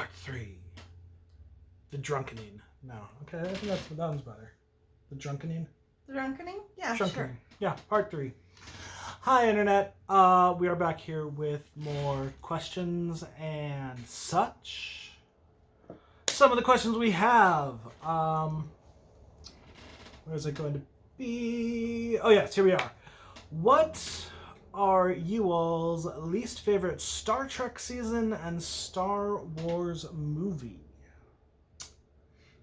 Part 3. The Drunkening. No. Okay, I think that one's better. The Drunkening? The Drunkening? Yeah, Drunkening. sure. Yeah, Part 3. Hi, Internet. We are back here with more questions and such. Some of the questions we have. Where is it going to be? Oh, yes, here we are. What are you all's least favorite Star Trek season and Star Wars movie?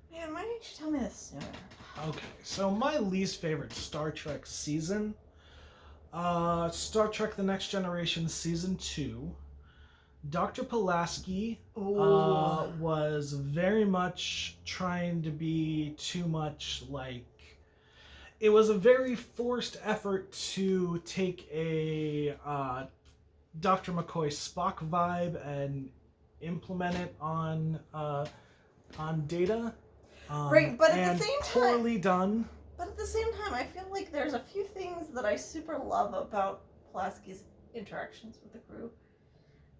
Man, why didn't you tell me this sooner? Okay, so my least favorite Star Trek season, Star Trek The Next Generation Season 2. Dr. Pulaski was very much trying to be too much like... It was a very forced effort to take a Dr. McCoy Spock vibe and implement it on Data. Right, but at the same time... poorly done. But at the same time, I feel like there's a few things that I super love about Pulaski's interactions with the crew.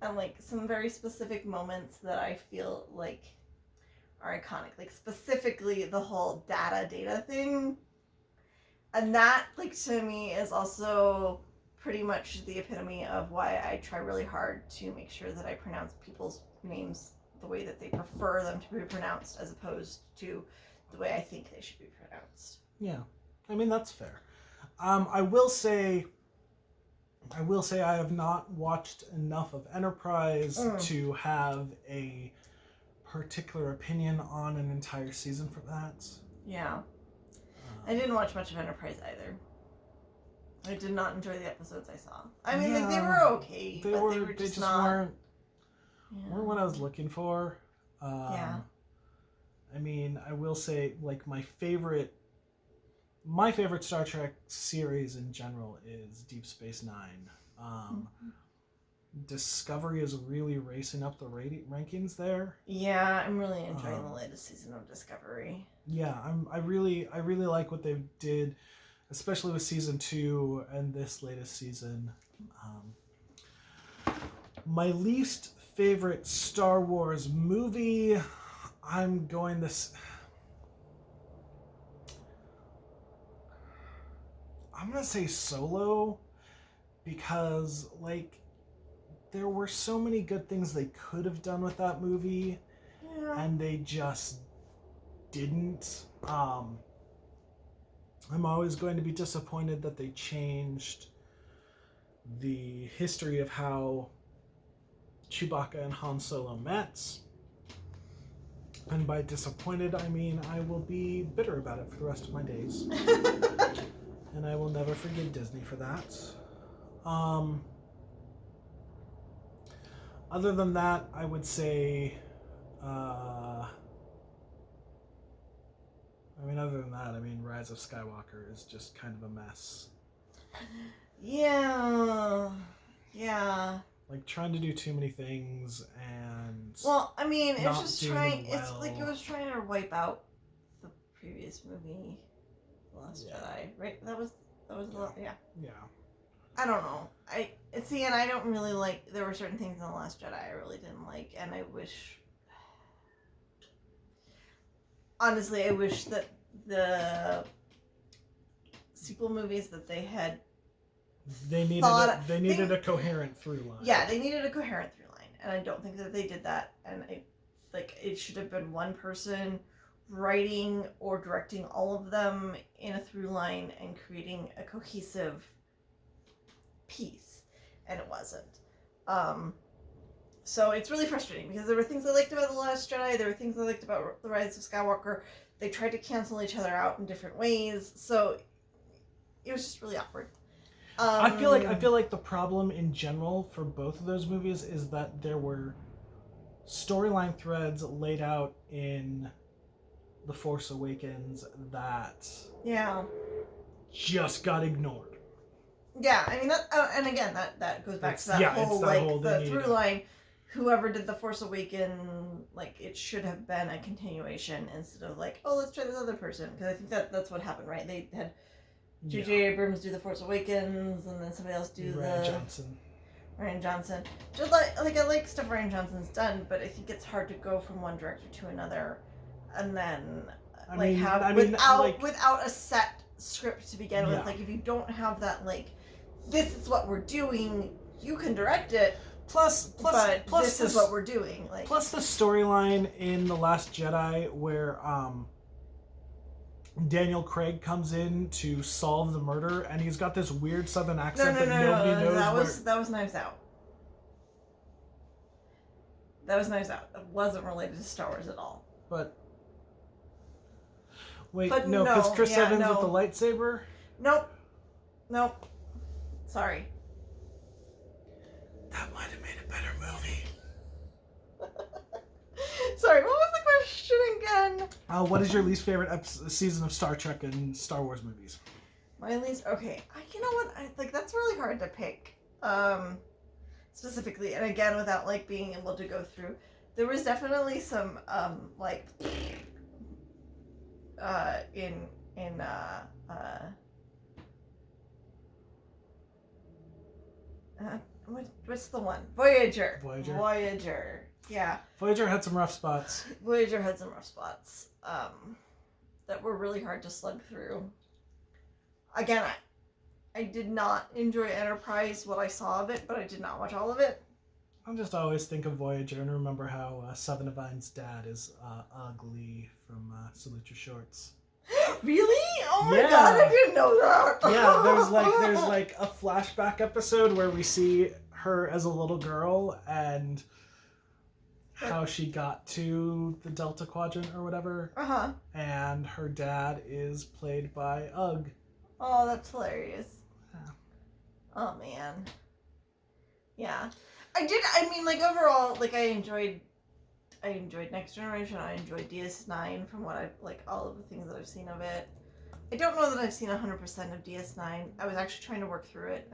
And, like, some very specific moments that I feel like are iconic. Like, specifically the whole data thing. And that, like, to me is also pretty much the epitome of why I try really hard to make sure that I pronounce people's names the way that they prefer them to be pronounced, as opposed to the way I think they should be pronounced. Yeah, I mean, that's fair. I will say I have not watched enough of Enterprise to have a particular opinion on an entire season for that. Yeah. I didn't watch much of Enterprise either. I did not enjoy the episodes I saw. I mean, like, they were okay, but they were just not... weren't what I was looking for. Yeah. I mean, I will say, like, my favorite Star Trek series in general is Deep Space Nine. Discovery is really racing up the rankings there. Yeah, I'm really enjoying the latest season of Discovery. Yeah, I really like what they did, especially with season 2 and this latest season. My least favorite Star Wars movie, I'm going to say Solo, because, like, there were so many good things they could have done with that movie, and they just didn't. I'm always going to be disappointed that they changed the history of how Chewbacca and Han Solo met. And by disappointed, I mean I will be bitter about it for the rest of my days. And I will never forgive Disney for that. Other than that, I would say... Rise of Skywalker is just kind of a mess. Yeah. Like, trying to do too many things and... Well, I mean, it was just trying... well. It's like it was trying to wipe out the previous movie, The Last Jedi, right? That was yeah. Yeah. I don't know. And I don't really like... There were certain things in The Last Jedi I really didn't like, and I wish... Honestly, I wish that the sequel movies that they had... They needed a coherent through line. Yeah, they needed a coherent through line, and I don't think that they did that. And it should have been one person writing or directing all of them in a through line and creating a cohesive piece, and it wasn't. So it's really frustrating, because there were things I liked about The Last Jedi, there were things I liked about The Rise of Skywalker. They tried to cancel each other out in different ways, so it was just really awkward. I feel like the problem in general for both of those movies is that there were storyline threads laid out in The Force Awakens that just got ignored. Yeah, I mean, that, and again, that goes back to that whole the through line. Whoever did The Force Awakens, like, it should have been a continuation instead of like, oh, let's try this other person, because I think that's what happened, right? They had J.J. Abrams do The Force Awakens, and then somebody else do Rian Johnson. Rian Johnson. Just like I like stuff Rian Johnson's done, but I think it's hard to go from one director to another, and then without a set script to begin with. Like if you don't have that, like this is what we're doing, you can direct it. Plus, this is what we're doing. Like plus the storyline in The Last Jedi where Daniel Craig comes in to solve the murder, and he's got this weird southern accent that nobody knows. That was Knives Out. That was Knives Out. It wasn't related to Star Wars at all. But because Chris Evans with the lightsaber. Nope. Sorry. That might have made a better movie. Sorry, what was the question again? What is your least favorite season of Star Trek and Star Wars movies? My least... Okay, you know what? That's really hard to pick. Specifically, and again, without, like, being able to go through. There was definitely some, what's the one? Voyager. Yeah. Voyager had some rough spots. That were really hard to slug through. Again, I did not enjoy Enterprise, what I saw of it, but I did not watch all of it. I just always think of Voyager and remember how Seven of Nine's dad is ugly from Salute Your Shorts. Really? Oh my god, I didn't know that. Yeah, there's like a flashback episode where we see her as a little girl and how she got to the Delta Quadrant or whatever. Uh-huh. And her dad is played by Ugg. Oh, that's hilarious. Yeah. Oh man. Yeah. Overall, I enjoyed Next Generation. I enjoyed DS9 from what all of the things that I've seen of it. I don't know that I've seen 100% of DS9. I was actually trying to work through it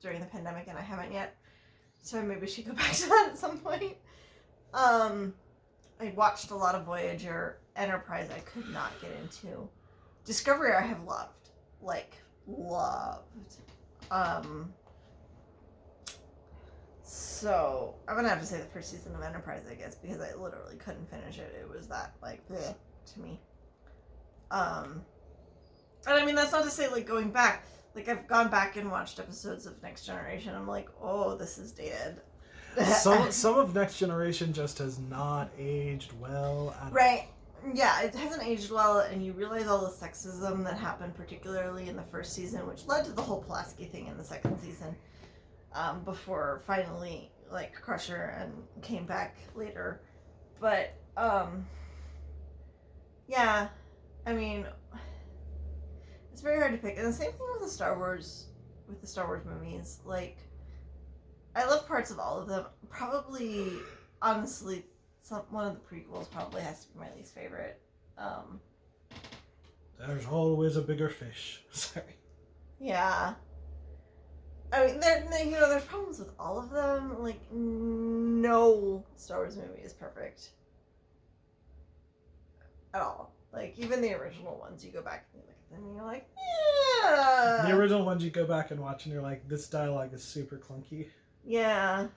during the pandemic, and I haven't yet. So maybe we should go back to that at some point. I watched a lot of Voyager. Enterprise I could not get into. Discovery I have loved. So I'm gonna have to say the first season of Enterprise, I guess, because I literally couldn't finish it. It was that bleh to me. And I mean that's not to say going back. I've gone back and watched episodes of Next Generation. I'm like, oh, this is dated. Some of Next Generation just has not aged well at all. Right. Yeah, it hasn't aged well, and you realize all the sexism that happened, particularly in the first season, which led to the whole Pulaski thing in the second season. Before finally Crusher and came back later. But yeah, I mean it's very hard to pick. And the same thing with the Star Wars movies. I love parts of all of them. Probably honestly one of the prequels probably has to be my least favorite. There's always a bigger fish. Sorry. Yeah. I mean, there's problems with all of them. No Star Wars movie is perfect. At all. Even the original ones, you go back and you look at them and you're like, yeah. The original ones you go back and watch and you're like, this dialogue is super clunky. Yeah.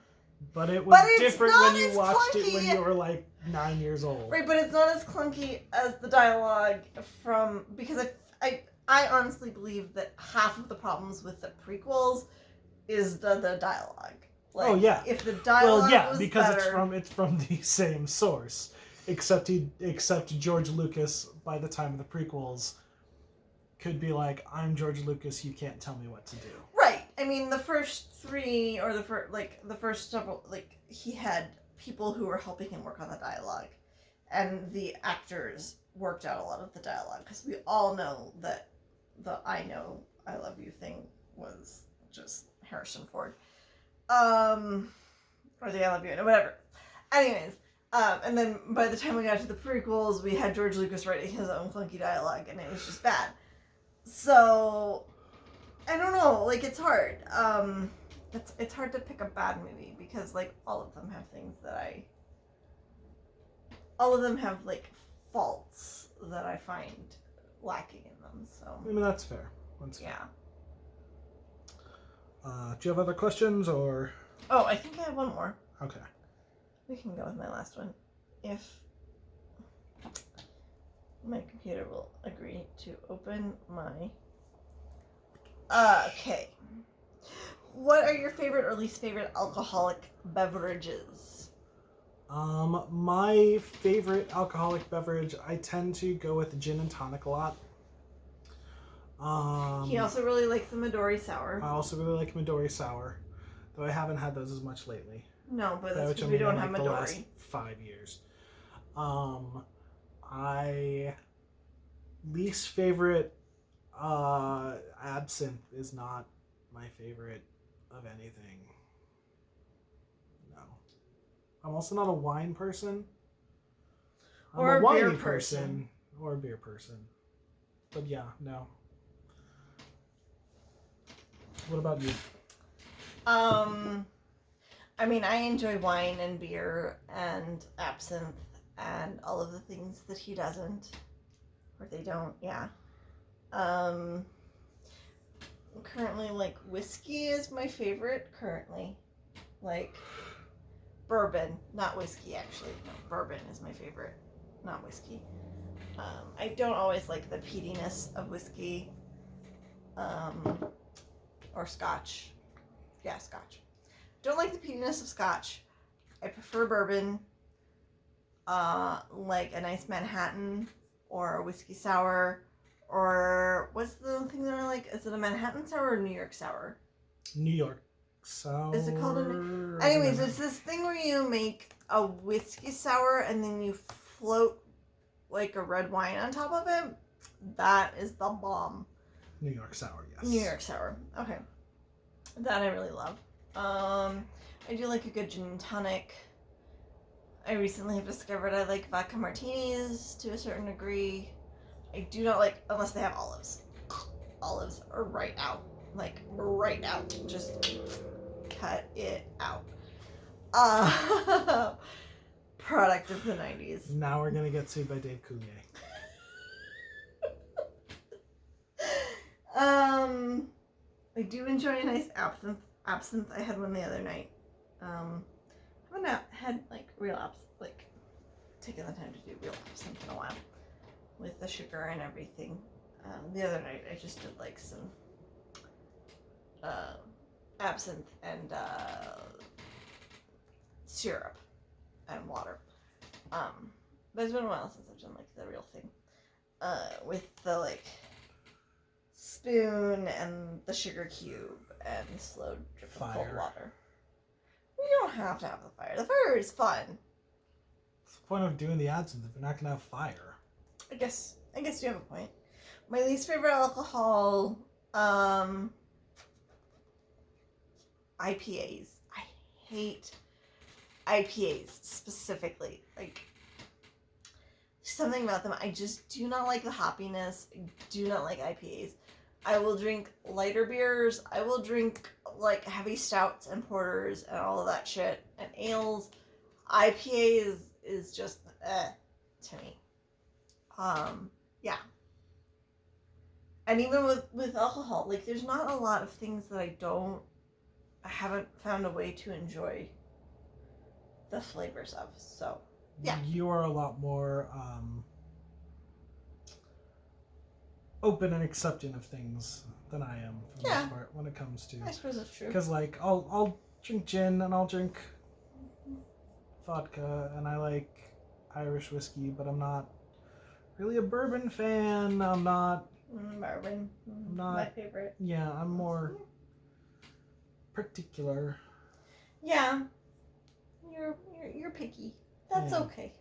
But it was different when you watched it when you were 9 years old. Right, but it's not as clunky as the dialogue because I honestly believe that half of the problems with the prequels is the dialogue. If the dialogue was because better, it's from the same source, except George Lucas by the time of the prequels could be like, I'm George Lucas, you can't tell me what to do. Right. I mean, the first three or the first several, he had people who were helping him work on the dialogue, and the actors worked out a lot of the dialogue because we all know that the "I know I love you" thing was just Harrison Ford, or the "I love you" or whatever. Anyways, and then by the time we got to the prequels, we had George Lucas writing his own clunky dialogue, and it was just bad. So I don't know, it's hard. It's hard to pick a bad movie because all of them have things that all of them have faults that I find lacking in them. So I mean that's fair. Yeah. Do you have other questions or? Oh, I think I have one more. Okay. We can go with my last one. If my computer will agree to open my... okay. What are your favorite or least favorite alcoholic beverages? My favorite alcoholic beverage, I tend to go with gin and tonic a lot. He also really likes the Midori Sour. I also really like Midori Sour, though I haven't had those as much lately. No, but that's Which because I we mean don't in, have like, the last Midori. 5 years. I least favorite absinthe is not my favorite of anything. No. I'm also not a wine person. I'm Or a a winey beer person. or a beer person. But yeah, no. What about you? I mean, I enjoy wine and beer and absinthe and all of the things that he doesn't. Or they don't, yeah. Currently, like, whiskey is my favorite, currently. Like, bourbon, not whiskey, actually. No, bourbon is my favorite, not whiskey. I don't always like the peatiness of whiskey. Or scotch. Yeah, scotch. Don't like the peatiness of scotch. I prefer bourbon. Like a nice Manhattan or a whiskey sour. Or what's the thing that I like? Is it a Manhattan sour or New York sour? New York sour. Is it called a... Anyways, it's this thing where you make a whiskey sour and then you float like a red wine on top of it. That is the bomb. New York sour, yes. New York sour. Okay. That I really love. I do like a good gin and tonic. I recently have discovered I like vodka martinis to a certain degree. I do not like, unless they have olives. Olives are right out. Like, right out. Just cut it out. Product of the 90s. Now we're gonna get sued by Dave Coulier. I do enjoy a nice absinthe. I had one the other night. I haven't had like real absinthe, like taken the time to do real absinthe in a while with the sugar and everything. The other night I just did like some absinthe and syrup and water. But it's been a while since I've done like the real thing. With the like spoon and the sugar cube and slow drip of cold water. We don't have to have the fire. The fire is fun. What's the point of doing the absinthe if you're not gonna have fire? I guess you have a point. My least favorite alcohol, IPAs. I hate IPAs specifically. Like, something about them. I just do not like the hoppiness. I do not like IPAs. I will drink lighter beers. I will drink like heavy stouts and porters and all of that shit and ales. IPA is just to me. Yeah. And even with alcohol, like there's not a lot of things that I haven't found a way to enjoy the flavors of. So yeah. You are a lot more open and accepting of things than I am for the most part when it comes to. I suppose that's true. Because like I'll drink gin and I'll drink vodka and I like Irish whiskey, but I'm not really a bourbon fan. I'm not. Bourbon. Not my favorite. Yeah, I'm more particular. Yeah. You're picky. That's Yeah. okay.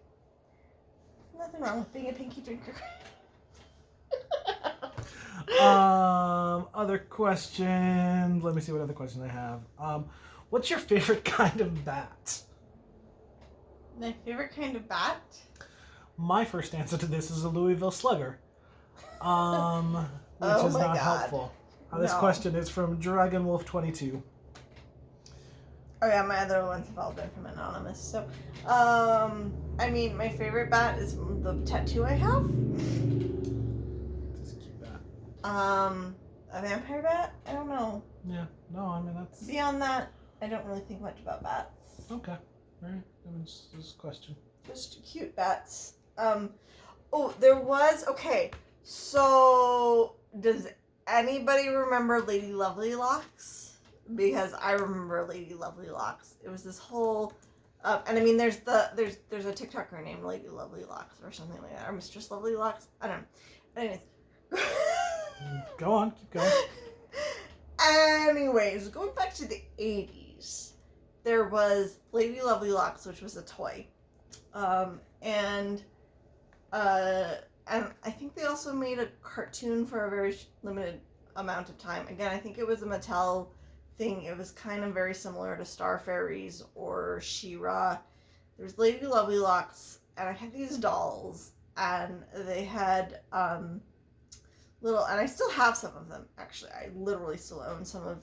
Nothing wrong with being a pinky drinker. Other question. Let me see what other question I have. What's your favorite kind of bat? My favorite kind of bat? My first answer to this is a Louisville Slugger. Which Oh is my not God. helpful. This No. question is from Dragon Wolf 22. Oh yeah, my other ones have all been from Anonymous. So, I mean, my favorite bat is the tattoo I have. Just keep that. A vampire bat? I don't know. Yeah. No, I mean that's Beyond that, I don't really think much about bats. okay. All right. That was just a question. Just cute bats. Oh, there was okay. So does anybody remember Lady Lovely Locks? Because I remember Lady Lovely Locks. It was this whole, and I mean, there's a TikToker named Lady Lovely Locks or something like that, or Mistress Lovely Locks. I don't know. Anyways, Go on. Keep going. anyways, going back to the 80s, there was Lady Lovely Locks, which was a toy, and I think they also made a cartoon for a very limited amount of time. Again, I think it was a Mattel thing. It was kind of very similar to Star Fairies or She-Ra. There's Lady Lovely Locks, and I had these dolls, and they had little, and I still have some of them, actually. I literally still own some of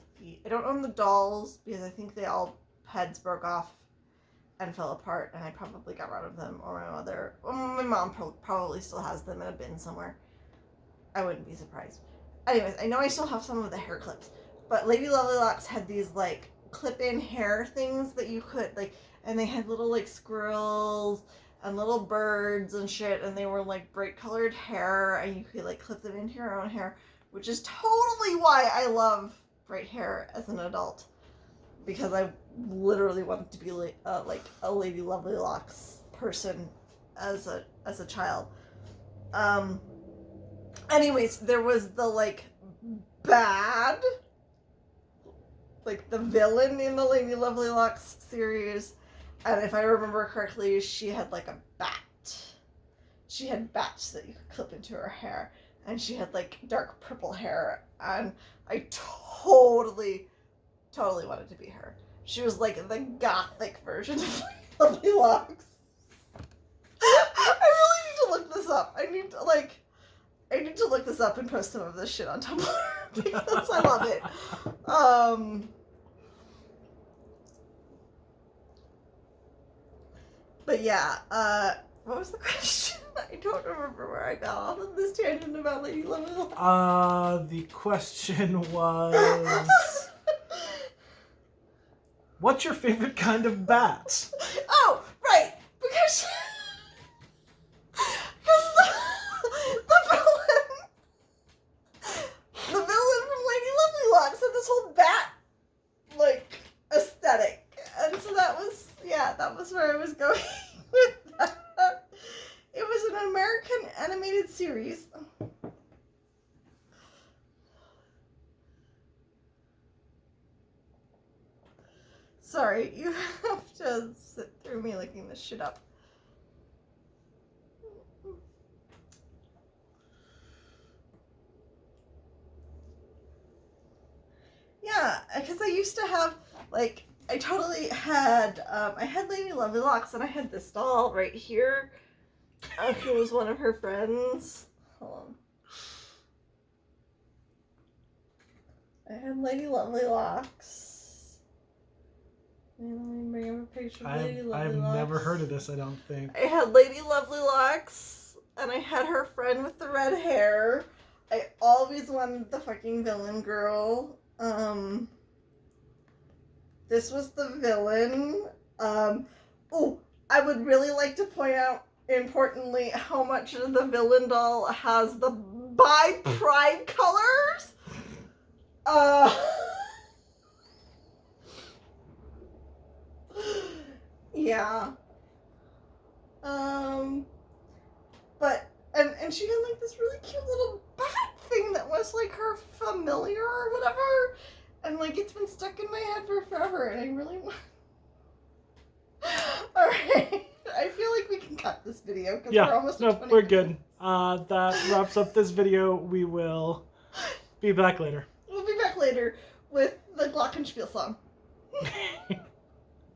I don't own the dolls, because I think they all, heads broke off and fell apart, and I probably got rid of them, or my mom probably still has them in a bin somewhere. I wouldn't be surprised. Anyways, I know I still have some of the hair clips, but Lady Lovely Locks had these, like, clip-in hair things that you could, like, and they had little, like, squirrels and little birds and shit, and they were, like, bright-colored hair, and you could, like, clip them into your own hair, which is totally why I love bright hair as an adult. Because I literally wanted to be like a Lady Lovely Locks person as a child. Anyways, there was the like bad, like the villain in the Lady Lovely Locks series, and if I remember correctly, she had like a bat. She had bats that you could clip into her hair, and she had like dark purple hair, and I totally wanted to be her. She was like the gothic version of Lovely Locks. I really need to look this up. I need to look this up and post some of this shit on Tumblr because I love it. But yeah, what was the question? I don't remember where I got off of this tangent about Lady Lovely Locks. The question was, what's your favorite kind of bat? Oh, right, because the villain from Lady Lovely Locks had this whole bat like aesthetic, and so that was where I was going with that. It was an American animated series. Sorry, you have to sit through me looking this shit up. Yeah, because I used to have, like, I totally had, I had Lady Lovely Locks, and I had this doll right here, who was one of her friends. Hold on. I had Lady Lovely Locks. Let me bring up a picture of Lady Lovely Locks. I've never heard of this, I don't think. I had Lady Lovely Locks, and I had her friend with the red hair. I always wanted the fucking villain girl. This was the villain. Oh, I would really like to point out, importantly, how much the villain doll has the bi-pride colors. Yeah. But, and she had like this really cute little bat thing that was like her familiar or whatever, and like it's been stuck in my head for forever, and I really want. Alright, I feel like we can cut this video because we're almost at 20 we're minutes. good. That wraps up this video. We will be back later. We'll be back later with the Glockenspiel song.